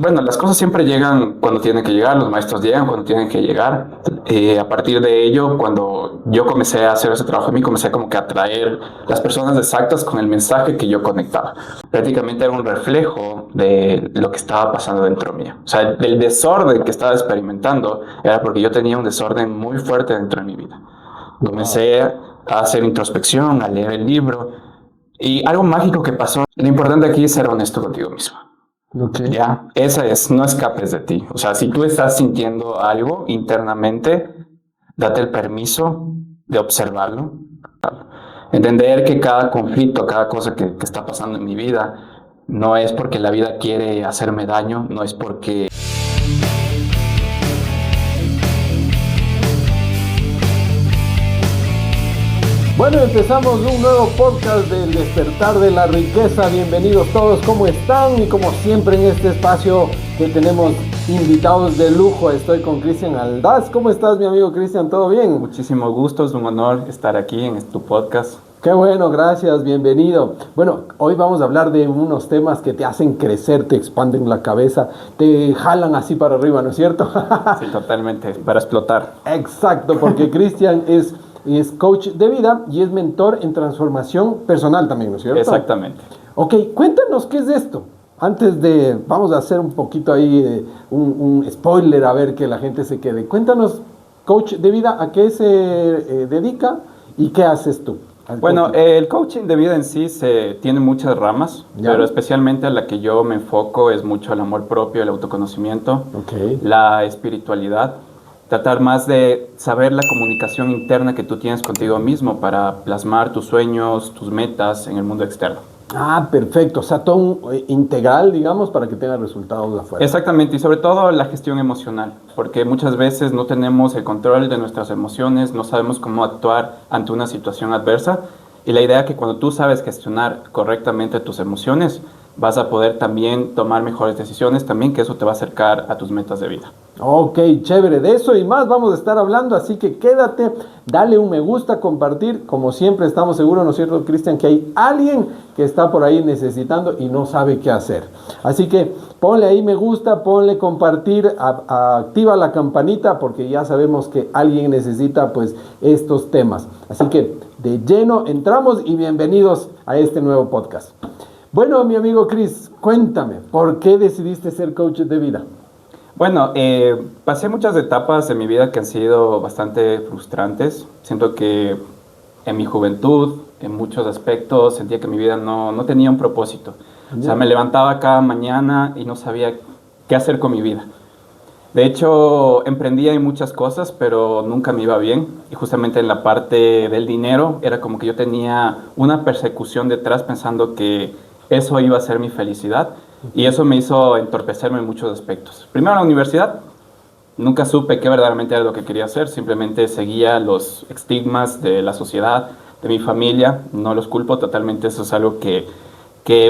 Bueno, las cosas siempre llegan cuando tienen que llegar, los maestros llegan cuando tienen que llegar. A partir de ello, cuando yo comencé a hacer ese trabajo en mí, comencé como que a atraer las personas exactas con el mensaje que yo conectaba. Prácticamente era un reflejo de lo que estaba pasando dentro mío. O sea, del desorden que estaba experimentando era porque yo tenía un desorden muy fuerte dentro de mi vida. Comencé a hacer introspección, a leer el libro y algo mágico que pasó. Lo importante aquí es ser honesto contigo mismo. Okay. Ya, esa es, no escapes de ti. O sea, si tú estás sintiendo algo internamente, date el permiso de observarlo. Entender que cada conflicto, cada cosa que está pasando en mi vida, no es porque la vida quiere hacerme daño, no es porque... Bueno, empezamos un nuevo podcast del Despertar de la Riqueza. Bienvenidos todos, ¿cómo están? Y como siempre en este espacio que tenemos invitados de lujo, estoy con Cristian Aldaz. ¿Cómo estás, mi amigo Cristian? ¿Todo bien? Muchísimo gusto, es un honor estar aquí en tu podcast. Qué bueno, gracias, bienvenido. Bueno, hoy vamos a hablar de unos temas que te hacen crecer, te expanden la cabeza, te jalan así para arriba, ¿no es cierto? Sí, totalmente, para explotar. Exacto, porque Cristian es coach de vida y es mentor en transformación personal también, ¿no es cierto? Exactamente. Ok, cuéntanos qué es esto. Vamos a hacer un poquito ahí un spoiler a ver que la gente se quede. Cuéntanos, coach de vida, ¿a qué se dedica y qué haces tú? Bueno, el coaching de vida en sí tiene muchas ramas, ¿Ya? pero especialmente a la que yo me enfoco es mucho el amor propio, el autoconocimiento, Ok. la espiritualidad, tratar más de saber la comunicación interna que tú tienes contigo mismo para plasmar tus sueños, tus metas en el mundo externo. Ah, perfecto. O sea, todo integral, digamos, para que tenga resultados de afuera. Exactamente, y sobre todo la gestión emocional, porque muchas veces no tenemos el control de nuestras emociones, no sabemos cómo actuar ante una situación adversa, y la idea es que cuando tú sabes gestionar correctamente tus emociones, vas a poder también tomar mejores decisiones, también que eso te va a acercar a tus metas de vida. Ok, chévere, de eso y más vamos a estar hablando, así que quédate, dale un me gusta, compartir, como siempre estamos seguros, ¿no es cierto, Cristian? Que hay alguien que está por ahí necesitando y no sabe qué hacer. Así que ponle ahí me gusta, ponle compartir, activa la campanita porque ya sabemos que alguien necesita pues estos temas. Así que de lleno entramos y bienvenidos a este nuevo podcast. Bueno, mi amigo Chris, cuéntame, ¿por qué decidiste ser coach de vida? Bueno, pasé muchas etapas en mi vida que han sido bastante frustrantes. Siento que en mi juventud, en muchos aspectos, sentía que mi vida no tenía un propósito. O sea, me levantaba cada mañana y no sabía qué hacer con mi vida. De hecho, emprendía en muchas cosas, pero nunca me iba bien. Y justamente en la parte del dinero, era como que yo tenía una persecución detrás pensando que eso iba a ser mi felicidad. Y eso me hizo entorpecerme en muchos aspectos. Primero, en la universidad, nunca supe qué verdaderamente era lo que quería hacer. Simplemente seguía los estigmas de la sociedad, de mi familia. No los culpo totalmente. Eso es algo que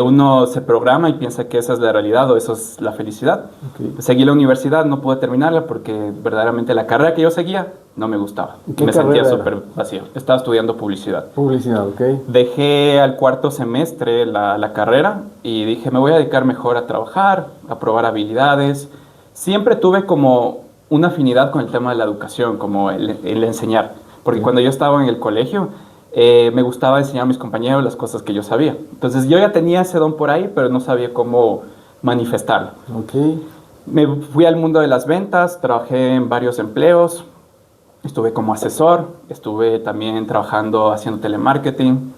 uno se programa y piensa que esa es la realidad o eso es la felicidad. Okay. Seguí la universidad, no pude terminarla porque verdaderamente la carrera que yo seguía no me gustaba. Me sentía súper vacío. Estaba estudiando publicidad. Publicidad, ok. Dejé al cuarto semestre la carrera y dije, me voy a dedicar mejor a trabajar, a probar habilidades. Siempre tuve como una afinidad con el tema de la educación, como el enseñar. Porque cuando yo estaba en el colegio, me gustaba enseñar a mis compañeros las cosas que yo sabía. Entonces yo ya tenía ese don por ahí, pero no sabía cómo manifestarlo. Okay. Me fui al mundo de las ventas, trabajé en varios empleos, estuve como asesor, estuve también trabajando haciendo telemarketing.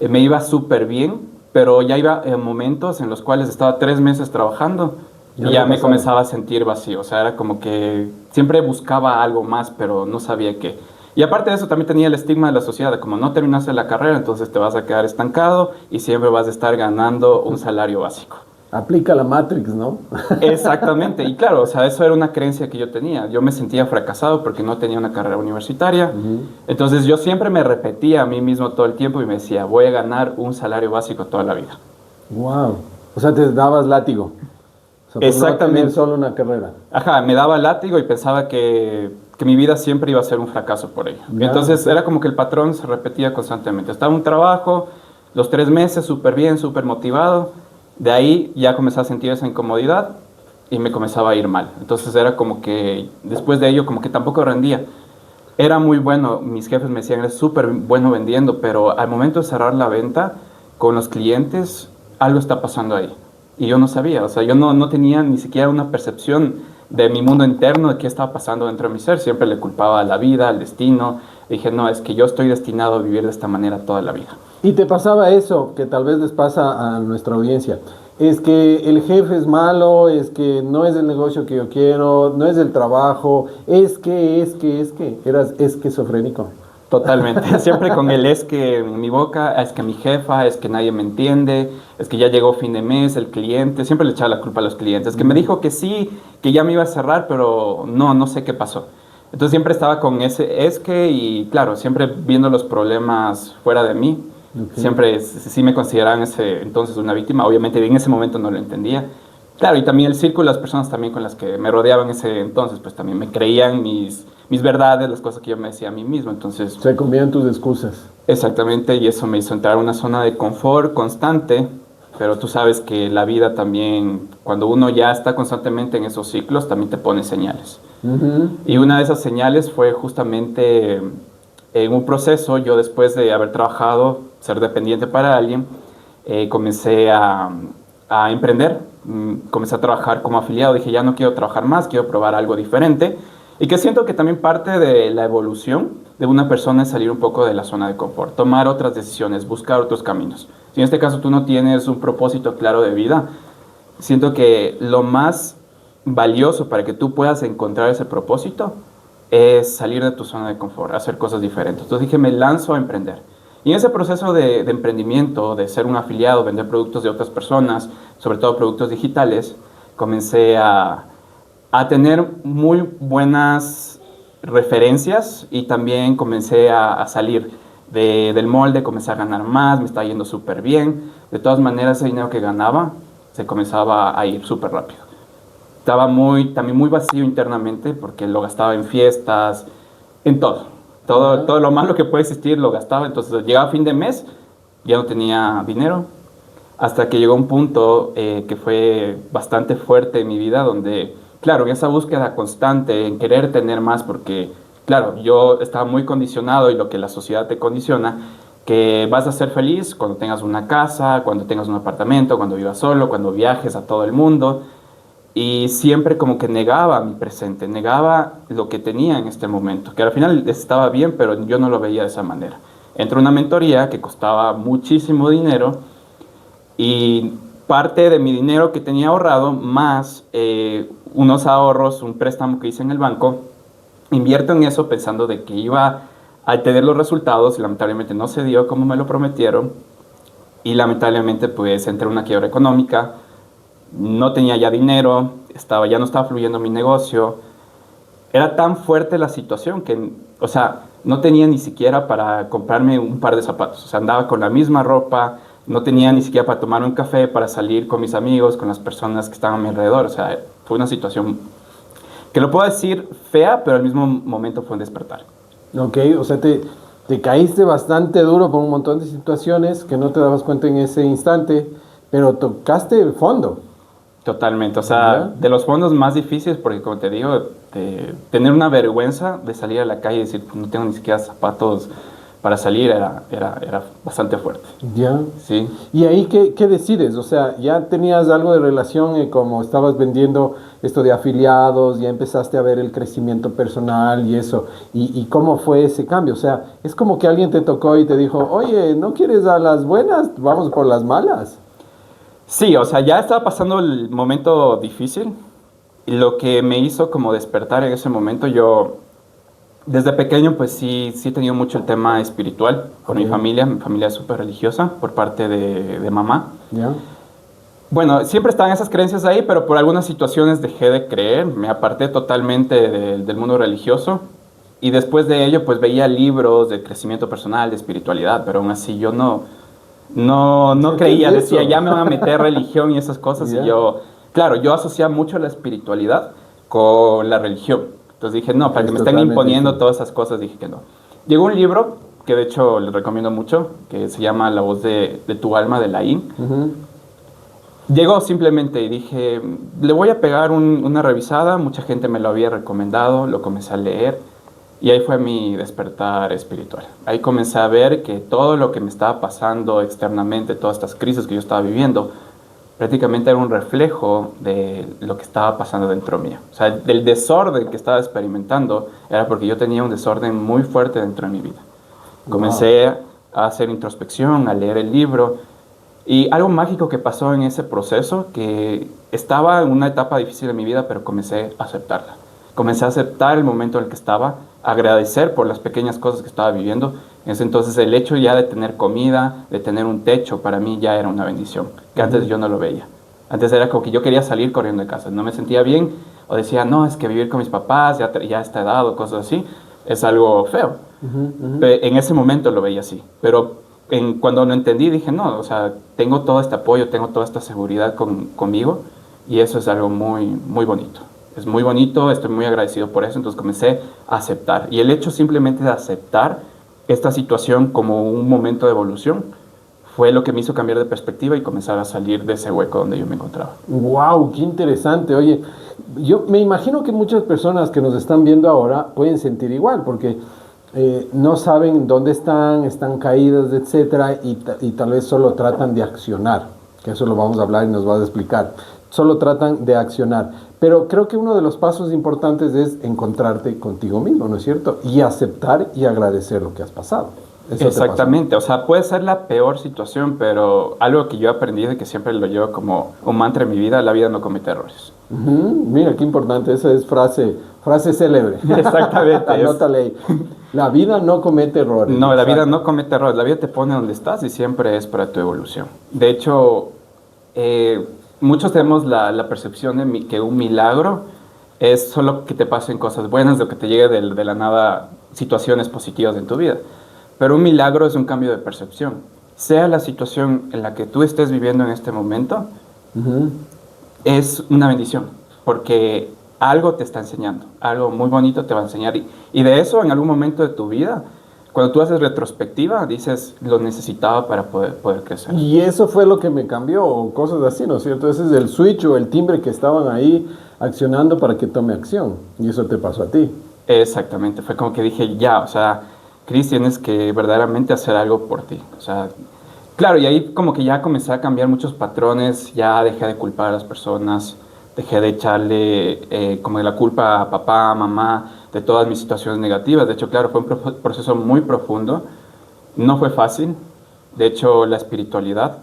Me iba súper bien, pero ya iba en momentos en los cuales estaba 3 meses trabajando y ya me comenzaba a sentir vacío. O sea, era como que siempre buscaba algo más, pero no sabía qué. Y aparte de eso también tenía el estigma de la sociedad, de como no terminaste la carrera, entonces te vas a quedar estancado y siempre vas a estar ganando un salario básico. Aplica la Matrix, ¿no? Exactamente, y claro, o sea, eso era una creencia que yo tenía. Yo me sentía fracasado porque no tenía una carrera universitaria. Entonces yo siempre me repetía a mí mismo todo el tiempo y me decía, voy a ganar un salario básico toda la vida. Wow. O sea, te dabas látigo. O sea, exactamente. No tener solo una carrera. Ajá, me daba látigo y pensaba que mi vida siempre iba a ser un fracaso por ello. Ya. Entonces era como que el patrón se repetía constantemente. Estaba en un trabajo, los 3 meses súper bien, súper motivado. De ahí ya comencé a sentir esa incomodidad y me comenzaba a ir mal. Entonces era como que después de ello como que tampoco rendía. Era muy bueno, mis jefes me decían, eres súper bueno vendiendo, pero al momento de cerrar la venta con los clientes, algo está pasando ahí. Y yo no sabía, o sea, yo no tenía ni siquiera una percepción de mi mundo interno, de qué estaba pasando dentro de mi ser. Siempre le culpaba a la vida, al destino. Dije, no, es que yo estoy destinado a vivir de esta manera toda la vida. Y te pasaba eso que tal vez les pasa a nuestra audiencia. Es que el jefe es malo, es que no es el negocio que yo quiero, no es el trabajo, eras esquizofrénico. Totalmente, siempre con el es que en mi boca, es que mi jefa, es que nadie me entiende, es que ya llegó fin de mes, el cliente, siempre le echaba la culpa a los clientes, que me dijo que sí, que ya me iba a cerrar, pero no sé qué pasó. Entonces siempre estaba con ese es que y claro, siempre viendo los problemas fuera de mí, siempre sí me consideraban ese entonces una víctima, obviamente en ese momento no lo entendía. Claro, y también el círculo, las personas también con las que me rodeaban en ese entonces, pues también me creían mis verdades, las cosas que yo me decía a mí mismo. Entonces, Se comían tus excusas. exactamente, y eso me hizo entrar a una zona de confort constante, pero tú sabes que la vida también, cuando uno ya está constantemente en esos ciclos, también te pone señales. Y una de esas señales fue justamente en un proceso, yo después de haber trabajado, ser dependiente para alguien, comencé a emprender. Comencé a trabajar como afiliado, dije ya no quiero trabajar más, quiero probar algo diferente y que siento que también parte de la evolución de una persona es salir un poco de la zona de confort, tomar otras decisiones, buscar otros caminos. Si en este caso tú no tienes un propósito claro de vida, siento que lo más valioso para que tú puedas encontrar ese propósito es salir de tu zona de confort, hacer cosas diferentes. Entonces dije, me lanzo a emprender. Y en ese proceso de emprendimiento, de ser un afiliado, vender productos de otras personas, sobre todo productos digitales, comencé a tener muy buenas referencias y también comencé a salir del molde, comencé a ganar más, me estaba yendo súper bien. De todas maneras, ese dinero que ganaba se comenzaba a ir súper rápido. Estaba también muy vacío internamente porque lo gastaba en fiestas, en todo. Todo lo malo que puede existir lo gastaba. Entonces llegaba fin de mes, ya no tenía dinero. Hasta que llegó un punto que fue bastante fuerte en mi vida, donde, claro, en esa búsqueda constante, en querer tener más, porque, claro, yo estaba muy condicionado y lo que la sociedad te condiciona, que vas a ser feliz cuando tengas una casa, cuando tengas un apartamento, cuando vivas solo, cuando viajes a todo el mundo. Y siempre como que negaba mi presente, negaba lo que tenía en este momento, que al final estaba bien, pero yo no lo veía de esa manera. Entré a una mentoría que costaba muchísimo dinero y parte de mi dinero que tenía ahorrado, más unos ahorros, un préstamo que hice en el banco, invierto en eso pensando de que iba a tener los resultados y lamentablemente no se dio como me lo prometieron y lamentablemente pues entré en una quiebra económica. No tenía ya dinero, ya no estaba fluyendo mi negocio. Era tan fuerte la situación que, o sea, no tenía ni siquiera para comprarme un par de zapatos. O sea, andaba con la misma ropa, no tenía ni siquiera para tomar un café, para salir con mis amigos, con las personas que estaban a mi alrededor. O sea, fue una situación que lo puedo decir fea, pero al mismo momento fue un despertar. Ok, o sea, te caíste bastante duro por un montón de situaciones que no te dabas cuenta en ese instante, pero tocaste el fondo. Totalmente, o sea, de los fondos más difíciles, porque como te digo, tener una vergüenza de salir a la calle y decir, no tengo ni siquiera zapatos para salir, era bastante fuerte. Ya. Sí. ¿Y ahí qué decides? O sea, ya tenías algo de relación, como estabas vendiendo esto de afiliados, ya empezaste a ver el crecimiento personal y eso. ¿Y cómo fue ese cambio? O sea, es como que alguien te tocó y te dijo, oye, ¿no quieres a las buenas? Vamos por las malas. Sí, o sea, ya estaba pasando el momento difícil y lo que me hizo como despertar en ese momento, yo desde pequeño pues sí he tenido mucho el tema espiritual con mi familia es súper religiosa por parte de mamá. ¿Ya? Bueno, siempre estaban esas creencias ahí, pero por algunas situaciones dejé de creer, me aparté totalmente del mundo religioso y después de ello pues veía libros de crecimiento personal, de espiritualidad, pero aún así yo no creía, decía, ya me van a meter religión y esas cosas. Y yo, claro, yo asociaba mucho la espiritualidad con la religión. Entonces dije, no, para que me estén imponiendo todas esas cosas, dije que no. Llegó un libro que de hecho les recomiendo mucho, que se llama La voz de tu alma, de Laín. Llegó simplemente y dije, le voy a pegar una revisada, mucha gente me lo había recomendado, lo comencé a leer y ahí fue mi despertar espiritual. Ahí comencé a ver que todo lo que me estaba pasando externamente, todas estas crisis que yo estaba viviendo, prácticamente era un reflejo de lo que estaba pasando dentro mío. O sea, del desorden que estaba experimentando era porque yo tenía un desorden muy fuerte dentro de mi vida. Comencé a hacer introspección, a leer el libro. Y algo mágico que pasó en ese proceso, que estaba en una etapa difícil de mi vida, pero comencé a aceptarla. Comencé a aceptar el momento en el que estaba, agradecer por las pequeñas cosas que estaba viviendo. En ese entonces el hecho ya de tener comida, de tener un techo, para mí ya era una bendición, que antes yo no lo veía. Antes era como que yo quería salir corriendo de casa, no me sentía bien, o decía, no, es que vivir con mis papás, ya a esta edad o cosas así, es algo feo. En ese momento lo veía así, pero cuando lo entendí dije, no, o sea, tengo todo este apoyo, tengo toda esta seguridad conmigo y eso es algo muy, muy bonito. Es muy bonito, estoy muy agradecido por eso, entonces comencé a aceptar. Y el hecho simplemente de aceptar esta situación como un momento de evolución fue lo que me hizo cambiar de perspectiva y comenzar a salir de ese hueco donde yo me encontraba. ¡Wow! ¡Qué interesante! Oye, yo me imagino que muchas personas que nos están viendo ahora pueden sentir igual, porque no saben dónde están caídas, etcétera, y tal vez solo tratan de accionar, que eso lo vamos a hablar y nos vas a explicar. Solo tratan de accionar. Pero creo que uno de los pasos importantes es encontrarte contigo mismo, ¿no es cierto? Y aceptar y agradecer lo que has pasado. ¿Eso Exactamente, o sea, puede ser la peor situación, pero algo que yo aprendí de que siempre lo llevo como un mantra en mi vida, la vida no comete errores. Mira, qué importante, esa es frase célebre. Exactamente. Anótale ahí. La vida no comete errores. No, la vida no comete errores, la vida te pone donde estás y siempre es para tu evolución. De hecho, muchos tenemos la percepción de que un milagro es solo que te pasen cosas buenas o que te llegue de la nada situaciones positivas en tu vida. Pero un milagro es un cambio de percepción. Sea la situación en la que tú estés viviendo en este momento, es una bendición, porque algo te está enseñando, algo muy bonito te va a enseñar. Y de eso, en algún momento de tu vida, cuando tú haces retrospectiva, dices, lo necesitaba para poder crecer. Y eso fue lo que me cambió, o cosas así, ¿no es cierto? Ese es el switch o el timbre que estaban ahí accionando para que tome acción. Y eso te pasó a ti. Exactamente, fue como que dije, ya, o sea, Cris, tienes que verdaderamente hacer algo por ti. O sea, claro, y ahí como que ya comencé a cambiar muchos patrones, ya dejé de culpar a las personas, dejé de echarle como la culpa a papá, a mamá, de todas mis situaciones negativas. De hecho, claro, fue un proceso muy profundo, no fue fácil. De hecho, la espiritualidad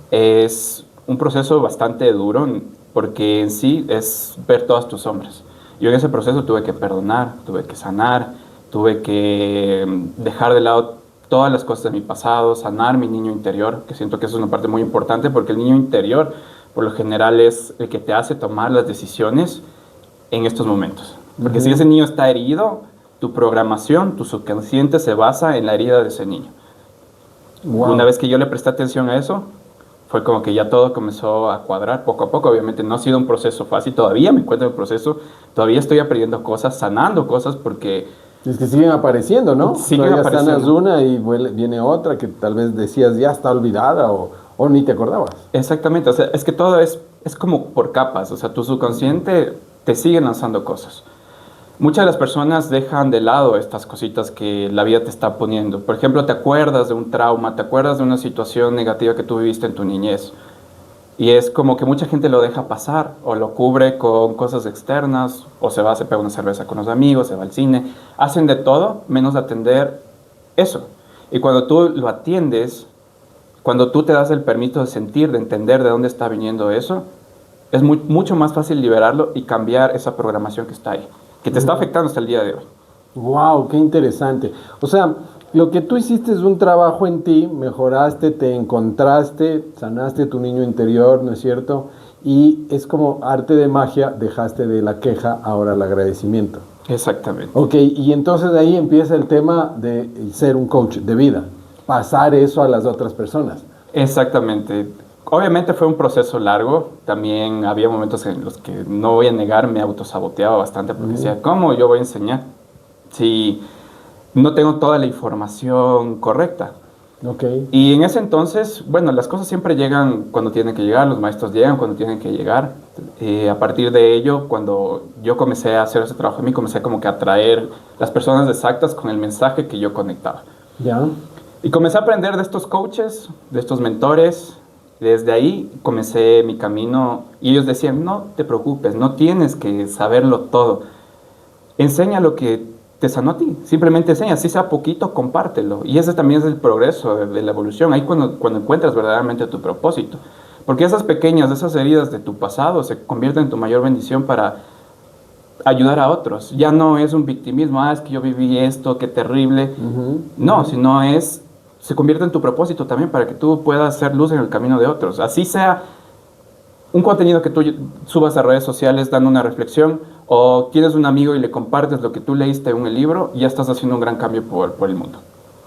es un proceso bastante duro porque en sí es ver todas tus sombras. Yo en ese proceso tuve que perdonar, tuve que sanar, tuve que dejar de lado todas las cosas de mi pasado, sanar mi niño interior, que siento que eso es una parte muy importante porque el niño interior por lo general es el que te hace tomar las decisiones en estos momentos. Porque si ese niño está herido, tu programación, tu subconsciente se basa en la herida de ese niño. Wow. Una vez que yo le presté atención a eso, fue como que ya todo comenzó a cuadrar poco a poco. Obviamente no ha sido un proceso fácil, todavía me encuentro en el proceso, todavía estoy aprendiendo cosas, sanando cosas porque... Es que siguen apareciendo, ¿no? Siguen apareciendo. Sanas una y viene otra que tal vez decías ya está olvidada o ni te acordabas. Exactamente, o sea, es que todo es como por capas, o sea, tu subconsciente te sigue lanzando cosas. Muchas de las personas dejan de lado estas cositas que la vida te está poniendo. Por ejemplo, te acuerdas de un trauma, te acuerdas de una situación negativa que tú viviste en tu niñez. Y es como que mucha gente lo deja pasar o lo cubre con cosas externas o se pega una cerveza con los amigos, se va al cine. Hacen de todo menos atender eso. Y cuando tú lo atiendes, cuando tú te das el permiso de sentir, de entender de dónde está viniendo eso, es mucho más fácil liberarlo y cambiar esa programación que está ahí, que te está afectando hasta el día de hoy. ¡Wow! ¡Qué interesante! O sea, lo que tú hiciste es un trabajo en ti, mejoraste, te encontraste, sanaste tu niño interior, ¿no es cierto? Y es como arte de magia, dejaste de la queja, ahora el agradecimiento. Exactamente. Ok, y entonces ahí empieza el tema de ser un coach de vida, pasar eso a las otras personas. Exactamente. Obviamente fue un proceso largo, también había momentos en los que, no voy a negar, me autosaboteaba bastante porque decía, ¿cómo yo voy a enseñar si no tengo toda la información correcta? Ok. Y en ese entonces, bueno, las cosas siempre llegan cuando tienen que llegar, los maestros llegan cuando tienen que llegar. A partir de ello, cuando yo comencé a hacer ese trabajo en mí, comencé como que a atraer las personas exactas con el mensaje que yo conectaba. Ya. Y comencé a aprender de estos coaches, de estos mentores. Desde ahí comencé mi camino y ellos decían, no te preocupes, no tienes que saberlo todo. Enseña lo que te sanó a ti, simplemente enseña, si sea poquito, compártelo. Y ese también es el progreso de la evolución, ahí cuando encuentras verdaderamente tu propósito. Porque esas pequeñas, esas heridas de tu pasado se convierten en tu mayor bendición para ayudar a otros. Ya no es un victimismo, es que yo viví esto, qué terrible. No, sino se convierte en tu propósito también para que tú puedas hacer luz en el camino de otros. Así sea un contenido que tú subas a redes sociales dando una reflexión, o tienes un amigo y le compartes lo que tú leíste en el libro, y ya estás haciendo un gran cambio por el mundo.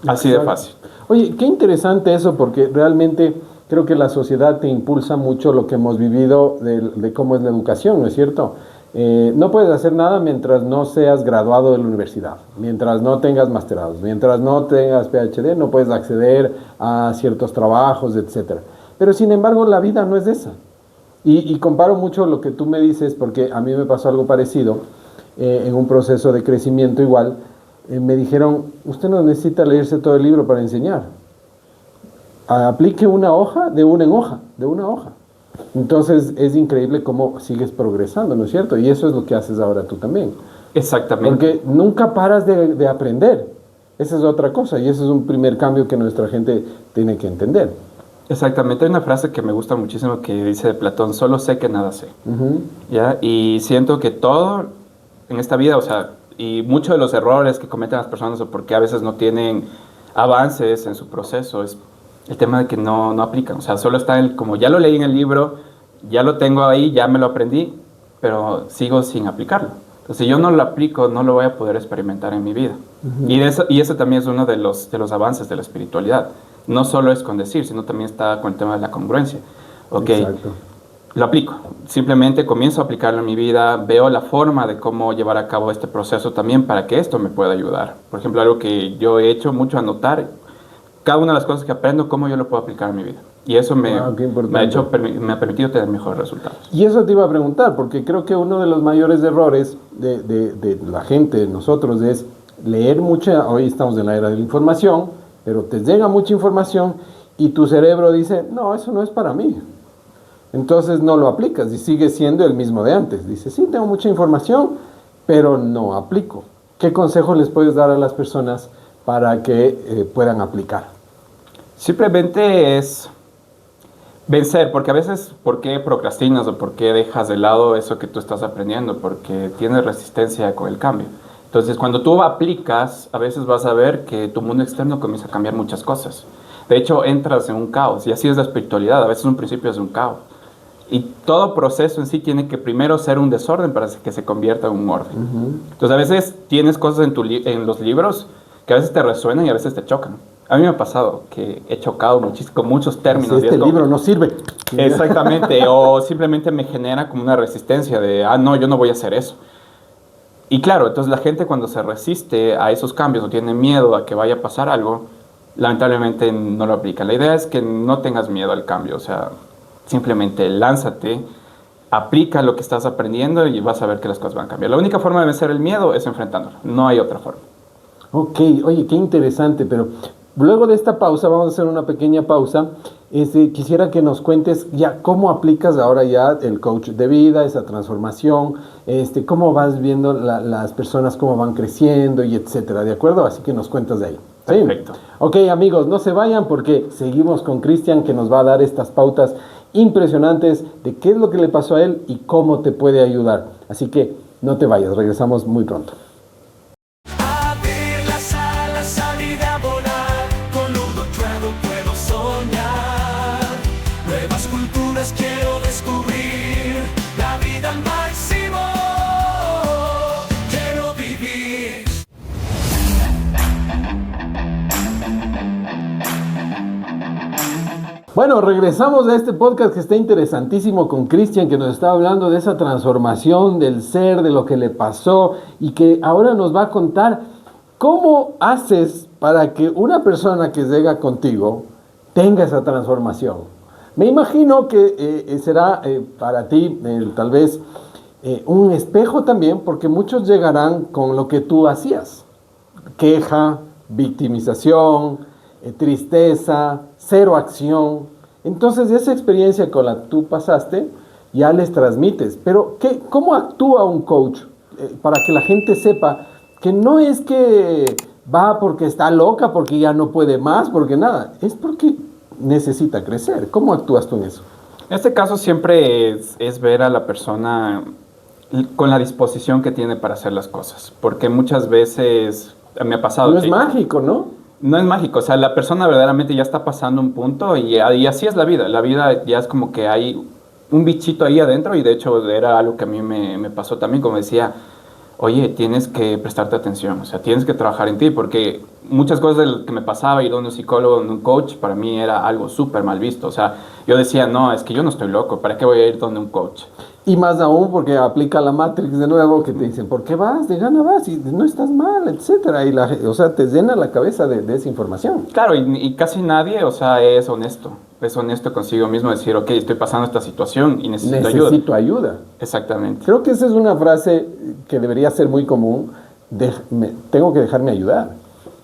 Así de fácil. Oye, qué interesante eso, porque realmente creo que la sociedad te impulsa mucho lo que hemos vivido de cómo es la educación, ¿no es cierto? No puedes hacer nada mientras no seas graduado de la universidad, mientras no tengas masterados, mientras no tengas PhD, no puedes acceder a ciertos trabajos, etcétera. Pero sin embargo, la vida no es esa. Y comparo mucho lo que tú me dices, porque a mí me pasó algo parecido, en un proceso de crecimiento igual. Me dijeron, usted no necesita leerse todo el libro para enseñar. Aplique una hoja de una en hoja, de una hoja. Entonces es increíble cómo sigues progresando, ¿no es cierto? Y eso es lo que haces ahora tú también. Exactamente. Porque nunca paras de aprender. Esa es otra cosa, y ese es un primer cambio que nuestra gente tiene que entender. Exactamente, hay una frase que me gusta muchísimo que dice de Platón, solo sé que nada sé. ¿Ya? Y siento que todo en esta vida, o sea, y muchos de los errores que cometen las personas o porque a veces no tienen avances en su proceso, es el tema de que no aplican. O sea, solo está como ya lo leí en el libro, ya lo tengo ahí, ya me lo aprendí, pero sigo sin aplicarlo. Entonces, si yo no lo aplico, no lo voy a poder experimentar en mi vida. Y eso también es uno de los avances de la espiritualidad. No solo es con decir, sino también está con el tema de la congruencia. Ok, Exacto. lo aplico. Simplemente comienzo a aplicarlo en mi vida, veo la forma de cómo llevar a cabo este proceso también para que esto me pueda ayudar. Por ejemplo, algo que yo he hecho mucho anotar, cada una de las cosas que aprendo, cómo yo lo puedo aplicar en mi vida. Y eso me ha permitido tener mejores resultados. Y eso te iba a preguntar, porque creo que uno de los mayores errores de la gente, de nosotros, es leer mucha. Hoy estamos en la era de la información, pero te llega mucha información y tu cerebro dice, no, eso no es para mí. Entonces no lo aplicas y sigue siendo el mismo de antes. Dice, sí, tengo mucha información, pero no aplico. ¿Qué consejos les puedes dar a las personas para que puedan aplicar? Simplemente es vencer, porque a veces, ¿por qué procrastinas o por qué dejas de lado eso que tú estás aprendiendo? Porque tienes resistencia con el cambio. Entonces, cuando tú aplicas, a veces vas a ver que tu mundo externo comienza a cambiar muchas cosas. De hecho, entras en un caos, y así es la espiritualidad. A veces un principio es un caos. Y todo proceso en sí tiene que primero ser un desorden para que se convierta en un orden. Entonces, a veces tienes cosas en los libros que a veces te resuenan y a veces te chocan. A mí me ha pasado que he chocado con muchos términos. Si este libro no sirve. Exactamente, o simplemente me genera como una resistencia de, no, yo no voy a hacer eso. Y claro, entonces la gente cuando se resiste a esos cambios o tiene miedo a que vaya a pasar algo, lamentablemente no lo aplica. La idea es que no tengas miedo al cambio, o sea, simplemente lánzate, aplica lo que estás aprendiendo y vas a ver que las cosas van a cambiar. La única forma de vencer el miedo es enfrentándolo, no hay otra forma. Ok, oye, qué interesante, pero luego de esta pausa, vamos a hacer una pequeña pausa. Quisiera que nos cuentes ya cómo aplicas ahora ya el coach de vida, esa transformación, cómo vas viendo las personas, cómo van creciendo y etcétera, ¿de acuerdo? Así que nos cuentas de ahí. ¿Sí? Perfecto. Ok, amigos, no se vayan porque seguimos con Cristian, que nos va a dar estas pautas impresionantes de qué es lo que le pasó a él y cómo te puede ayudar. Así que no te vayas, regresamos muy pronto. Bueno, regresamos a este podcast que está interesantísimo con Cristian, que nos está hablando de esa transformación del ser, de lo que le pasó y que ahora nos va a contar cómo haces para que una persona que llega contigo tenga esa transformación? Me imagino que será para ti tal vez un espejo también, porque muchos llegarán con lo que tú hacías. Queja, victimización, tristeza, cero acción. Entonces, esa experiencia con la que tú pasaste, ya les transmites. Pero, ¿cómo actúa un coach? Para que la gente sepa que no es que va porque está loca, porque ya no puede más, porque nada. Es porque necesita crecer. ¿Cómo actúas tú en eso? En este caso siempre es ver a la persona con la disposición que tiene para hacer las cosas. Porque muchas veces me ha pasado... No es mágico, ¿no? No es mágico, o sea, la persona verdaderamente ya está pasando un punto y así es la vida. La vida ya es como que hay un bichito ahí adentro y de hecho era algo que a mí me pasó también, como decía, oye, tienes que prestarte atención, o sea, tienes que trabajar en ti, porque muchas cosas de lo que me pasaba, ir a un psicólogo, a un coach, para mí era algo súper mal visto. O sea, yo decía, no, es que yo no estoy loco, ¿para qué voy a ir donde un coach? Y más aún porque aplica la Matrix de nuevo, que te dicen, ¿por qué vas? De gana vas y no estás mal, etcétera. Y o sea, te llena la cabeza de esa información. Claro, y casi nadie, o sea, es honesto consigo mismo, decir, ok, estoy pasando esta situación y Necesito ayuda. Exactamente. Creo que esa es una frase que debería ser muy común, tengo que dejarme ayudar.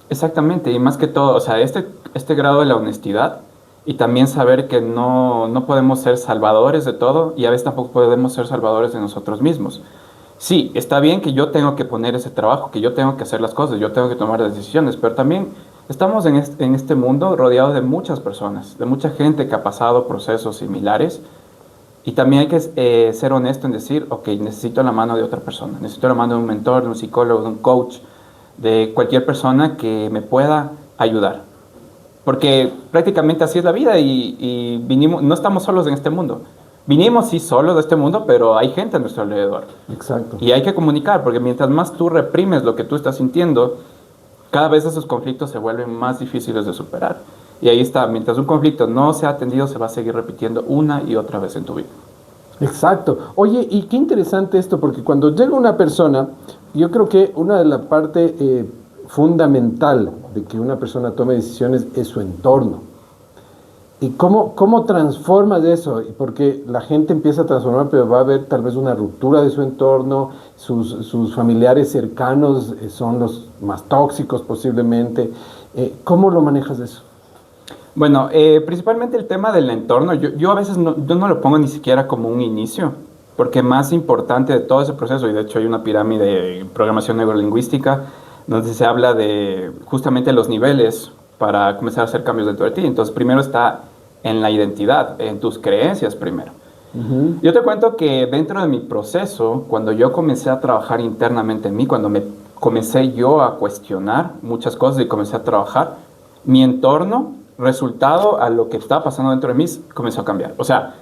Exactamente, y más que todo, o sea, este grado de la honestidad y también saber que no podemos ser salvadores de todo y a veces tampoco podemos ser salvadores de nosotros mismos. Sí, está bien que yo tengo que poner ese trabajo, que yo tengo que hacer las cosas, yo tengo que tomar las decisiones, pero también estamos en este mundo rodeados de muchas personas, de mucha gente que ha pasado procesos similares y también hay que ser honesto en decir, ok, necesito la mano de otra persona, necesito la mano de un mentor, de un psicólogo, de un coach, de cualquier persona que me pueda ayudar. Porque prácticamente así es la vida y vinimos, no estamos solos en este mundo. Vinimos sí solos de este mundo, pero hay gente a nuestro alrededor. Exacto. Y hay que comunicar, porque mientras más tú reprimes lo que tú estás sintiendo, cada vez esos conflictos se vuelven más difíciles de superar. Y ahí está, mientras un conflicto no sea atendido, se va a seguir repitiendo una y otra vez en tu vida. Exacto. Oye, y qué interesante esto, porque cuando llega una persona, yo creo que una de las partes fundamental de que una persona tome decisiones es su entorno. ¿Y cómo transformas eso? Porque la gente empieza a transformar, pero va a haber tal vez una ruptura de su entorno, sus familiares cercanos son los más tóxicos posiblemente. ¿Cómo lo manejas eso? Bueno, principalmente el tema del entorno, yo a veces yo no lo pongo ni siquiera como un inicio, porque más importante de todo ese proceso, y de hecho hay una pirámide de programación neurolingüística, donde se habla de justamente los niveles para comenzar a hacer cambios dentro de ti. Entonces, primero está en la identidad, en tus creencias primero. Uh-huh. Yo te cuento que dentro de mi proceso, cuando yo comencé a trabajar internamente en mí, cuando me comencé yo a cuestionar muchas cosas y comencé a trabajar, mi entorno, resultado a lo que estaba pasando dentro de mí, comenzó a cambiar. O sea,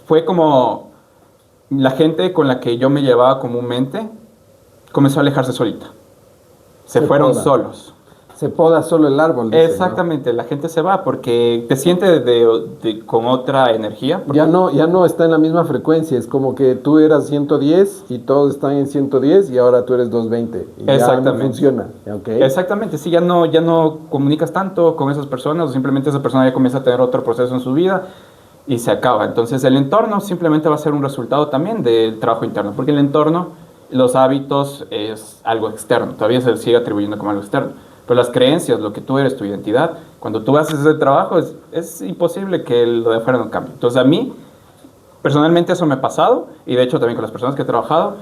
fue como la gente con la que yo me llevaba comúnmente comenzó a alejarse solita. Se fueron solos. Se poda solo el árbol. Dice, exactamente, ¿no? La gente se va porque te siente con otra energía. Ya no está en la misma frecuencia, es como que tú eras 110 y todos están en 110 y ahora tú eres 220. Y exactamente. Ya no funciona. Okay. Exactamente, sí, ya no comunicas tanto con esas personas o simplemente esa persona ya comienza a tener otro proceso en su vida y se acaba. Entonces el entorno simplemente va a ser un resultado también del trabajo interno, porque el entorno, los hábitos es algo externo, todavía se sigue atribuyendo como algo externo. Pero las creencias, lo que tú eres, tu identidad, cuando tú haces ese trabajo es imposible que lo de afuera no cambie. Entonces a mí, personalmente eso me ha pasado y de hecho también con las personas que he trabajado,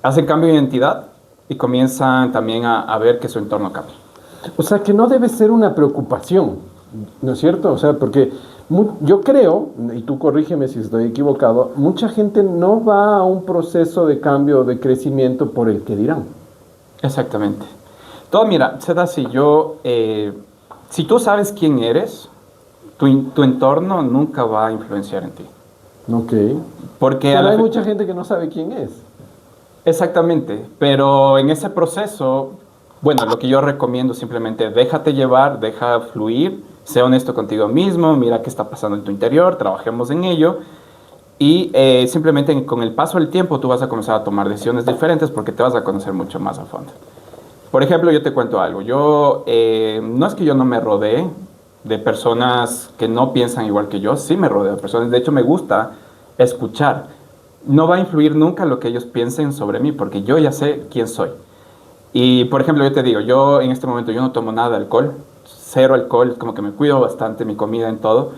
hacen cambio de identidad y comienzan también a ver que su entorno cambia. O sea que no debe ser una preocupación, ¿no es cierto? O sea, porque yo creo, y tú corrígeme si estoy equivocado, mucha gente no va a un proceso de cambio, de crecimiento por el que dirán. Exactamente. Todo, mira, se da así, si tú sabes quién eres, tu entorno nunca va a influenciar en ti. Ok. Porque pero hay mucha gente que no sabe quién es. Exactamente, pero en ese proceso, bueno, lo que yo recomiendo simplemente déjate llevar, deja fluir, sé honesto contigo mismo, mira qué está pasando en tu interior, trabajemos en ello y simplemente con el paso del tiempo tú vas a comenzar a tomar decisiones diferentes porque te vas a conocer mucho más a fondo. Por ejemplo, yo te cuento algo. Yo, no es que yo no me rodee de personas que no piensan igual que yo, sí me rodeo de personas. De hecho, me gusta escuchar. No va a influir nunca lo que ellos piensen sobre mí, porque yo ya sé quién soy. Y, por ejemplo, yo te digo, yo en este momento yo no tomo nada de alcohol, cero alcohol, como que me cuido bastante mi comida en todo.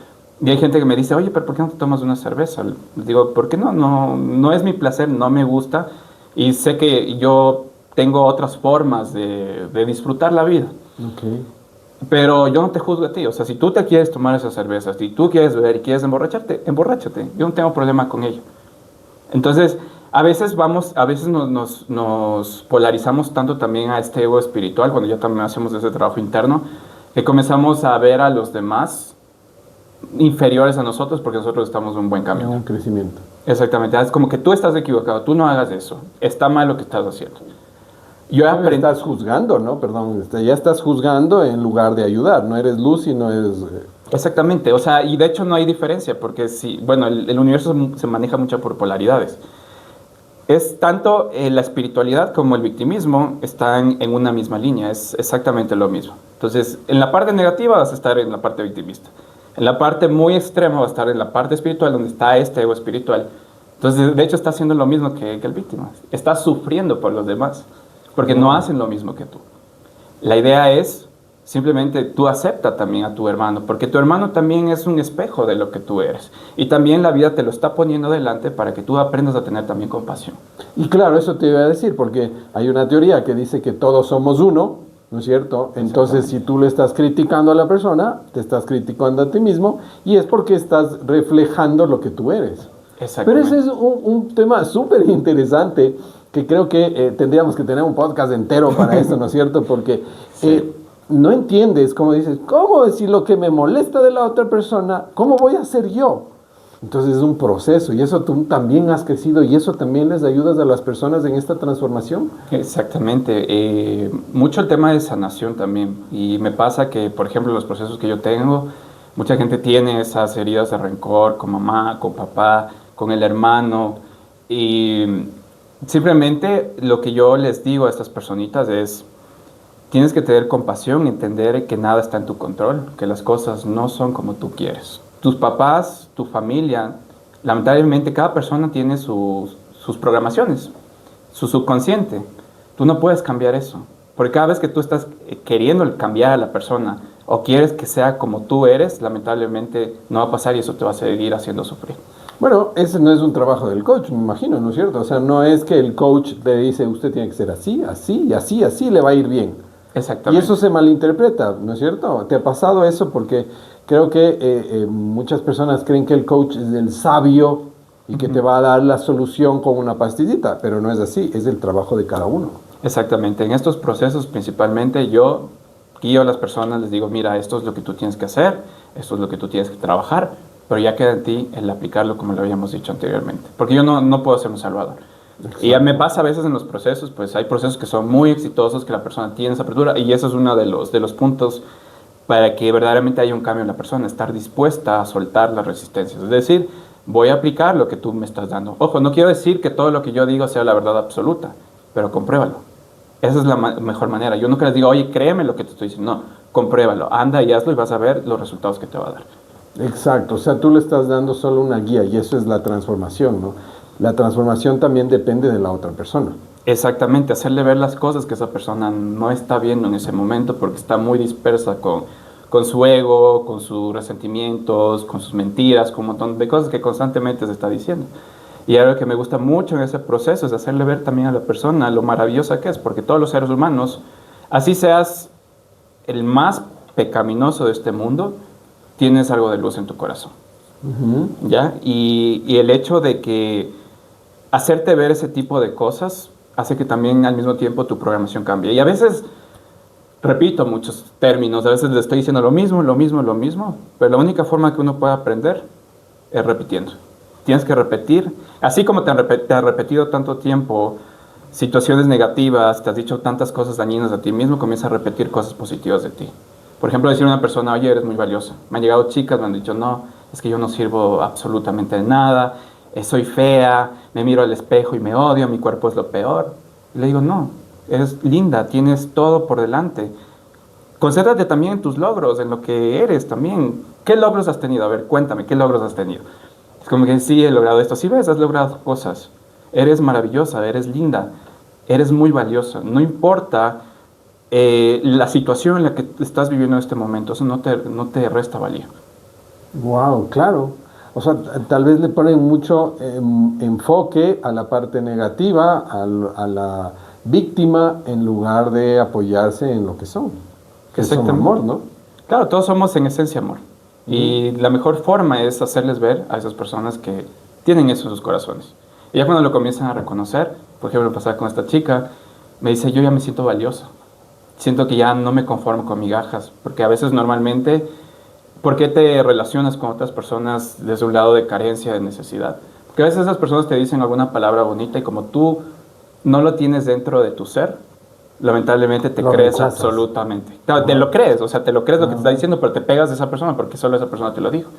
Y hay gente que me dice, oye, pero ¿por qué no te tomas una cerveza? Les digo, ¿por qué no? No es mi placer, no me gusta. Y sé que yo tengo otras formas de disfrutar la vida. Ok. Pero yo no te juzgo a ti. O sea, si tú te quieres tomar esas cervezas, si tú quieres beber y quieres emborracharte, emborráchate. Yo no tengo problema con ello. Entonces, a veces nos polarizamos tanto también a este ego espiritual, cuando ya también hacemos ese trabajo interno, que comenzamos a ver a los demás inferiores a nosotros porque nosotros estamos en un buen Es camino. un crecimiento. Exactamente, es como que tú estás equivocado, tú no hagas eso, está mal lo que estás haciendo. Yo Ya aprendí, estás juzgando, ¿no? Perdón, ya estás juzgando en lugar de ayudar. No eres luz y no eres... exactamente, o sea, y de hecho no hay diferencia, porque si, bueno, el universo se maneja mucho por polaridades. Es tanto la espiritualidad como el victimismo están en una misma línea, es exactamente lo mismo. Entonces, en la parte negativa vas a estar en la parte victimista. En la parte muy extrema vas a estar en la parte espiritual, donde está este ego espiritual. Entonces, de hecho, está haciendo lo mismo que el víctima. Está sufriendo por los demás, porque no hacen lo mismo que tú. La idea es simplemente tú acepta también a tu hermano, porque tu hermano también es un espejo de lo que tú eres. Y también la vida te lo está poniendo delante para que tú aprendas a tener también compasión. Y claro, eso te iba a decir, porque hay una teoría que dice que todos somos uno, ¿no es cierto? Entonces, si tú le estás criticando a la persona, te estás criticando a ti mismo, y es porque estás reflejando lo que tú eres. Pero Exactamente. ese es un tema súper interesante que creo que tendríamos que tener un podcast entero para eso, ¿no es cierto? Porque no entiendes, como dices, ¿cómo si lo que me molesta de la otra persona, cómo voy a ser yo? Entonces es un proceso y eso tú también has crecido y eso también les ayudas a las personas en esta transformación. Exactamente. Mucho el tema de sanación también. Y me pasa que, por ejemplo, los procesos que yo tengo, mucha gente tiene esas heridas de rencor con mamá, con papá, con el hermano. Y simplemente lo que yo les digo a estas personitas es, tienes que tener compasión, entender que nada está en tu control, que las cosas no son como tú quieres. Tus papás, tu familia, lamentablemente cada persona tiene sus programaciones, su subconsciente. Tú no puedes cambiar eso, porque cada vez que tú estás queriendo cambiar a la persona o quieres que sea como tú eres, lamentablemente no va a pasar y eso te va a seguir haciendo sufrir. Bueno, ese no es un trabajo del coach, me imagino, ¿no es cierto? O sea, no es que el coach te dice, usted tiene que ser así, así y así, así le va a ir bien. Y Exactamente. eso se malinterpreta, ¿no es cierto? ¿Te ha pasado eso? Porque creo que muchas personas creen que el coach es el sabio y que te va a dar la solución con una pastillita, pero no es así, es el trabajo de cada uno. Exactamente. En estos procesos principalmente yo guío a las personas, les digo, mira, esto es lo que tú tienes que hacer, esto es lo que tú tienes que trabajar, pero ya queda en ti el aplicarlo como lo habíamos dicho anteriormente. Porque yo no puedo ser un salvador. Exacto. Y ya me pasa a veces en los procesos, pues hay procesos que son muy exitosos, que la persona tiene esa apertura, y eso es uno de los puntos para que verdaderamente haya un cambio en la persona, estar dispuesta a soltar las resistencias. Es decir, voy a aplicar lo que tú me estás dando. Ojo, no quiero decir que todo lo que yo digo sea la verdad absoluta, pero compruébalo. Esa es la mejor manera. Yo nunca les digo, oye, créeme lo que te estoy diciendo. No, compruébalo, anda y hazlo y vas a ver los resultados que te va a dar. Exacto, o sea, tú le estás dando solo una guía y eso es la transformación, ¿no? La transformación también depende de la otra persona. Exactamente, hacerle ver las cosas que esa persona no está viendo en ese momento porque está muy dispersa con su ego, con sus resentimientos, con sus mentiras, con un montón de cosas que constantemente se está diciendo. Y algo que me gusta mucho en ese proceso es hacerle ver también a la persona lo maravillosa que es, porque todos los seres humanos, así seas el más pecaminoso de este mundo, tienes algo de luz en tu corazón. ¿Ya? Y el hecho de que hacerte ver ese tipo de cosas hace que también al mismo tiempo tu programación cambie. Y a veces repito muchos términos, a veces le estoy diciendo lo mismo, lo mismo, lo mismo, pero la única forma que uno puede aprender es repitiendo. Tienes que repetir, así como te has repetido tanto tiempo situaciones negativas, te has dicho tantas cosas dañinas a ti mismo, comienza a repetir cosas positivas de ti. Por ejemplo, decir a una persona, oye, eres muy valiosa. Me han llegado chicas, me han dicho, no, es que yo no sirvo absolutamente de nada, soy fea, me miro al espejo y me odio, mi cuerpo es lo peor. Y le digo, no, eres linda, tienes todo por delante. Concéntrate también en tus logros, en lo que eres también. ¿Qué logros has tenido? A ver, cuéntame, ¿qué logros has tenido? Es como que sí, he logrado esto. Sí, ves, has logrado cosas. Eres maravillosa, eres linda, eres muy valiosa. No importa la situación en la que estás viviendo en este momento, eso no te resta valía. Wow, claro. O sea, tal vez le ponen mucho enfoque a la parte negativa, a la víctima, en lugar de apoyarse en lo que son, que son Exactamente. amor, ¿no? Claro, todos somos en esencia amor. Y la mejor forma es hacerles ver a esas personas que tienen eso en sus corazones. Y ya cuando lo comienzan a reconocer, por ejemplo, pasar con esta chica, me dice, yo ya me siento valiosa. Siento que ya no me conformo con migajas, porque a veces normalmente, ¿por qué te relacionas con otras personas desde un lado de carencia, de necesidad? Porque a veces esas personas te dicen alguna palabra bonita y como tú no lo tienes dentro de tu ser, lamentablemente te Lo crees rechazas. absolutamente. Claro, te lo crees, o sea, te lo crees lo que te está diciendo, pero te pegas de esa persona porque solo esa persona te lo dijo.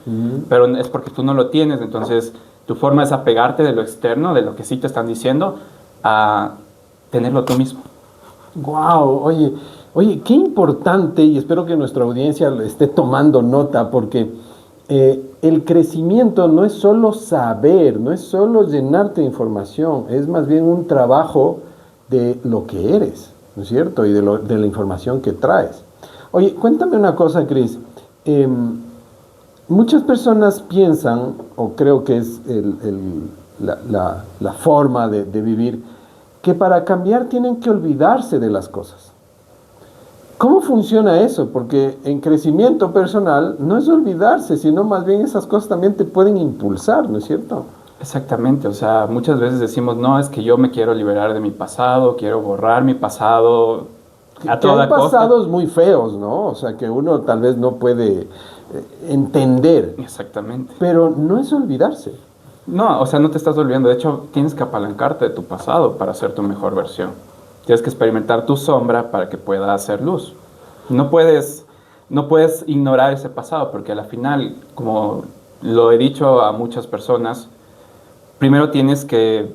Pero es porque tú no lo tienes, entonces tu forma es apegarte de lo externo, de lo que sí te están diciendo, a tenerlo tú mismo. Wow, oye, qué importante, y espero que nuestra audiencia lo esté tomando nota, porque el crecimiento no es solo saber, no es solo llenarte de información, es más bien un trabajo de lo que eres, ¿no es cierto? Y de la información que traes. Oye, cuéntame una cosa, Cris. Muchas personas piensan, o creo que es la forma de vivir, que para cambiar tienen que olvidarse de las cosas. ¿Cómo funciona eso? Porque en crecimiento personal no es olvidarse, sino más bien esas cosas también te pueden impulsar, ¿no es cierto? Exactamente, o sea, muchas veces decimos, no, es que yo me quiero liberar de mi pasado, quiero borrar mi pasado a Que hay toda costa. pasados muy feos, ¿no? O sea, que uno tal vez no puede entender, Exactamente. pero no es olvidarse. No, o sea, no te estás olvidando. De hecho, tienes que apalancarte de tu pasado para ser tu mejor versión. Tienes que experimentar tu sombra para que pueda hacer luz. No puedes, no puedes ignorar ese pasado porque a la final, como lo he dicho a muchas personas, primero tienes que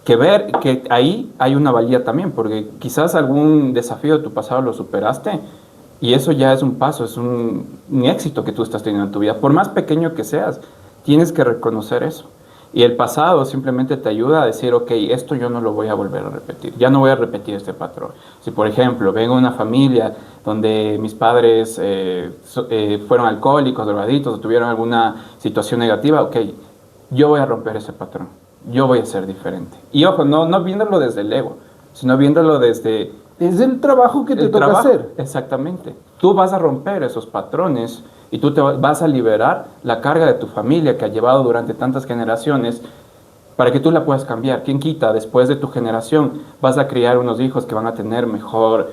ver que ahí hay una valía también, porque quizás algún desafío de tu pasado lo superaste y eso ya es un paso, es un éxito que tú estás teniendo en tu vida. Por más pequeño que seas, tienes que reconocer eso. Y el pasado simplemente te ayuda a decir, ok, esto yo no lo voy a volver a repetir, ya no voy a repetir este patrón. Si por ejemplo vengo de una familia donde mis padres fueron alcohólicos, drogadictos o tuvieron alguna situación negativa, ok, yo voy a romper ese patrón, yo voy a ser diferente. Y ojo, no viéndolo desde el ego, sino viéndolo desde Es el trabajo que te el toca trabajo. hacer. Exactamente. Tú vas a romper esos patrones y tú te vas a liberar la carga de tu familia que ha llevado durante tantas generaciones para que tú la puedas cambiar. ¿Quién quita? Después de tu generación vas a criar unos hijos que van a tener mejores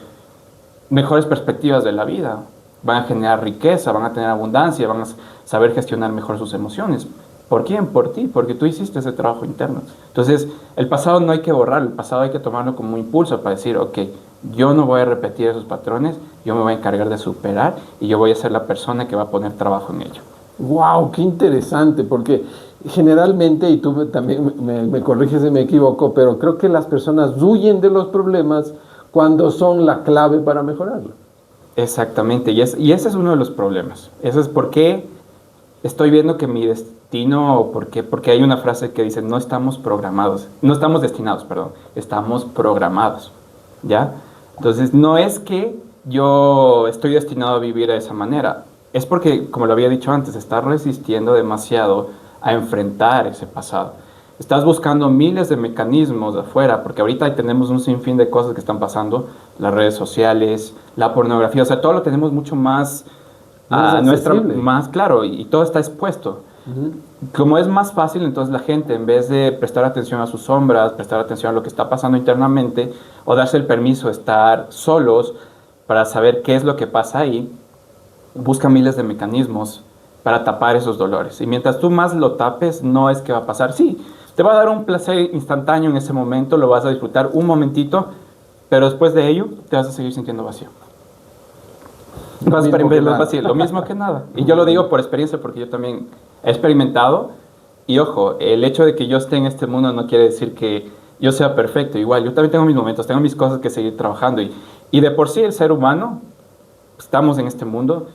perspectivas de la vida. Van a generar riqueza, van a tener abundancia, van a saber gestionar mejor sus emociones. ¿Por quién? Por ti, porque tú hiciste ese trabajo interno. Entonces, el pasado no hay que borrarlo, el pasado hay que tomarlo como un impulso para decir, ok, yo no voy a repetir esos patrones, yo me voy a encargar de superar y yo voy a ser la persona que va a poner trabajo en ello. Wow, qué interesante, porque generalmente, y tú también me corriges si me equivoco, pero creo que las personas huyen de los problemas cuando son la clave para mejorarlo. Exactamente, y ese es uno de los problemas. Eso es por qué estoy viendo que mi destino, porque hay una frase que dice, no estamos programados, no estamos destinados, perdón, estamos programados, ¿ya? Entonces, no es que yo estoy destinado a vivir de esa manera, es porque, como lo había dicho antes, estás resistiendo demasiado a enfrentar ese pasado. Estás buscando miles de mecanismos de afuera, porque ahorita tenemos un sinfín de cosas que están pasando, las redes sociales, la pornografía, o sea, todo lo tenemos mucho más Más a nuestra, accesible. más claro, y todo está expuesto. Como es más fácil, entonces la gente, en vez de prestar atención a sus sombras, prestar atención a lo que está pasando internamente, o darse el permiso de estar solos para saber qué es lo que pasa ahí, busca miles de mecanismos para tapar esos dolores. Y mientras tú más lo tapes, no es que va a pasar. Sí, te va a dar un placer instantáneo en ese momento, lo vas a disfrutar un momentito, pero después de ello te vas a seguir sintiendo vacío. Vas a experimentar vacío, lo mismo que nada. Y yo lo digo por experiencia porque yo también he experimentado. Y ojo, el hecho de que yo esté en este mundo no quiere decir que yo sea perfecto. Igual, yo también tengo mis momentos, tengo mis cosas que seguir trabajando. Y de por sí el ser humano, estamos en este mundo,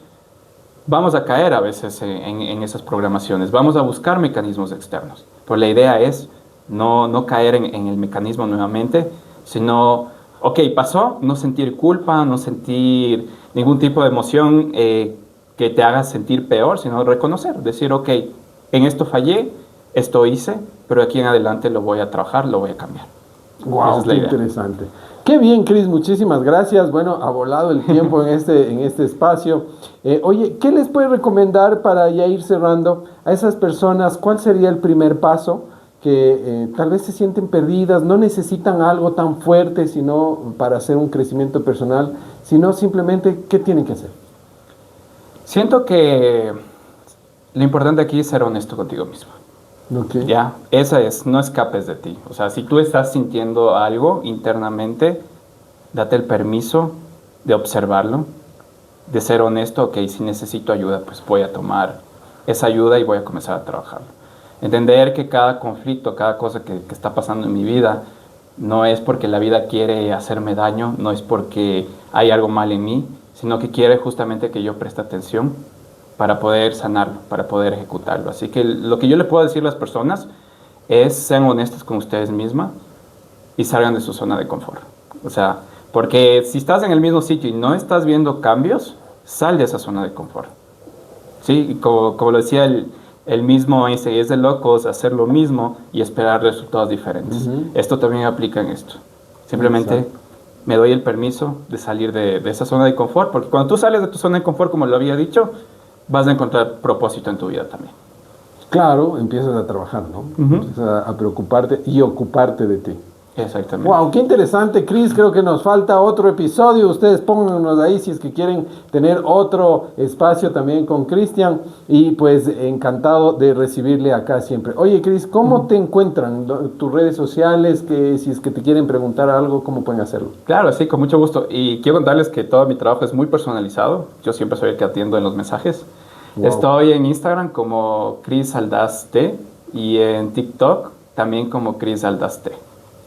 vamos a caer a veces en esas programaciones, vamos a buscar mecanismos externos. Pero la idea es no caer en el mecanismo nuevamente, sino, ok, pasó, no sentir culpa, no sentir ningún tipo de emoción que te haga sentir peor, sino reconocer, decir, ok, en esto fallé, esto hice, pero de aquí en adelante lo voy a trabajar, lo voy a cambiar. Esa Wow, es la qué idea. interesante. Qué bien, Cris, muchísimas gracias. Bueno, ha volado el tiempo en este espacio. Oye, ¿qué les puedes recomendar para ya ir cerrando a esas personas? ¿Cuál sería el primer paso? Que tal vez se sienten perdidas, no necesitan algo tan fuerte sino para hacer un crecimiento personal, sino simplemente, ¿qué tienen que hacer? Siento que lo importante aquí es ser honesto contigo mismo. Ok. Ya, esa es, no escapes de ti. O sea, si tú estás sintiendo algo internamente, date el permiso de observarlo, de ser honesto, ok, si necesito ayuda, pues voy a tomar esa ayuda y voy a comenzar a trabajarlo. Entender que cada conflicto, cada cosa que está pasando en mi vida, no es porque la vida quiere hacerme daño, no es porque hay algo mal en mí, sino que quiere justamente que yo preste atención para poder sanarlo, para poder ejecutarlo. Así que lo que yo le puedo decir a las personas es sean honestas con ustedes mismas y salgan de su zona de confort. O sea, porque si estás en el mismo sitio y no estás viendo cambios, sal de esa zona de confort. Sí, y como lo decía el mismo Einstein, es de locos hacer lo mismo y esperar resultados diferentes. Esto también aplica en esto. Simplemente Exacto. me doy el permiso de salir de esa zona de confort, porque cuando tú sales de tu zona de confort, como lo había dicho, vas a encontrar propósito en tu vida también. Claro, empiezas a trabajar, ¿no? Empiezas a preocuparte y ocuparte de ti. Exactamente. Wow, qué interesante, Cris. Creo que nos falta otro episodio. Ustedes pónganos ahí si es que quieren tener otro espacio también con Cristian. Y pues encantado de recibirle acá siempre. Oye, Cris, ¿cómo te encuentran tus redes sociales? Que si es que te quieren preguntar algo, ¿cómo pueden hacerlo? Claro, sí, con mucho gusto. Y quiero contarles que todo mi trabajo es muy personalizado. Yo siempre soy el que atiendo en los mensajes. Wow. Estoy en Instagram como Cris Aldaz T y en TikTok también como Cris Aldaz T.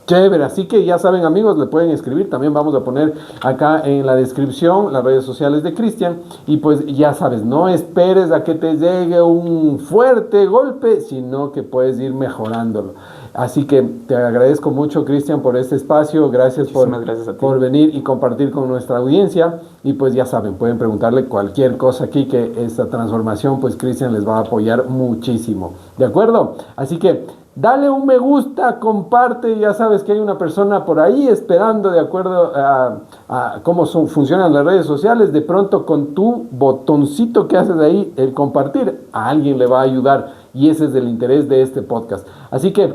Chévere, así que ya saben amigos, le pueden escribir, también vamos a poner acá en la descripción las redes sociales de Cristian y pues ya sabes, no esperes a que te llegue un fuerte golpe, sino que puedes ir mejorándolo. Así que te agradezco mucho Cristian por este espacio, gracias Gracias a ti. por venir y compartir con nuestra audiencia y pues ya saben, pueden preguntarle cualquier cosa aquí que esta transformación pues Cristian les va a apoyar muchísimo, ¿de acuerdo? Así que dale un me gusta, comparte, ya sabes que hay una persona por ahí esperando de acuerdo a cómo funcionan las redes sociales, de pronto con tu botoncito que haces ahí, el compartir, a alguien le va a ayudar y ese es el interés de este podcast. Así que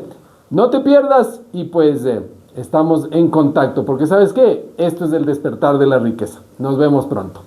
no te pierdas y pues estamos en contacto, porque ¿sabes qué? Esto es el despertar de la riqueza. Nos vemos pronto.